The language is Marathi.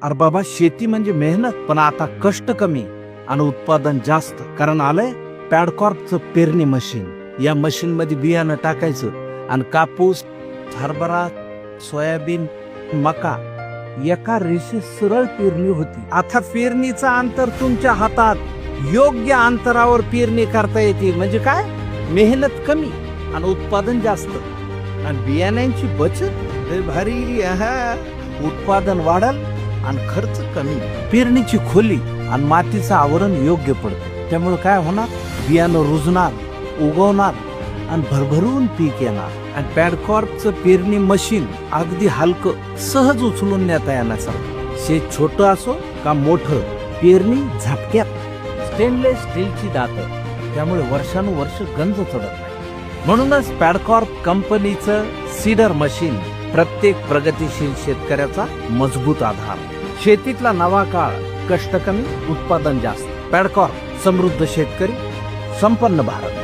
अरे बाबा, शेती म्हणजे मेहनत, पण आता कष्ट कमी आणि उत्पादन जास्त. कारण आलंय पॅडकॉर्पचं पेरणी मशीन. या मशीन मध्ये बियाणं टाकायचं आणि कापूस, हरभरा, सोयाबीन, मका एका रेषेत सरळ पेरणी होती. आता पेरणीचं अंतर तुमच्या हातात. योग्य अंतरावर पेरणी करता येते. म्हणजे काय? मेहनत कमी आणि उत्पादन जास्त आणि बियाण्यांची बचत लय भारी. उत्पादन वाढल आणि खर्च कमी. पेरणीची खोली आणि मातीचं आवरण योग्य पडतं. त्यामुळे काय होणार? बियाणं रुजणार, उगवणार आणि भरभरून पीक येणार. आणि पॅडकॉर्पचं पेरणी मशीन अगदी हलकं, सहज उचलून नेता येण्यासारखं. शेत छोटं असो का मोठं, पेरणी झटक्यात. स्टेनलेस स्टीलची दातं, त्यामुळे वर्षानुवर्ष गंज चढत नाही. म्हणूनच पॅडकॉर्प कंपनीचं सीडर मशीन प्रत्येक प्रगतिशील शेतकऱ्याचा मजबूत आधार. शेतीतला नवा काळ, कष्ट कमी, उत्पादन जास्त. पॅडकॉर्प, समृद्ध शेतकरी, संपन्न भारत.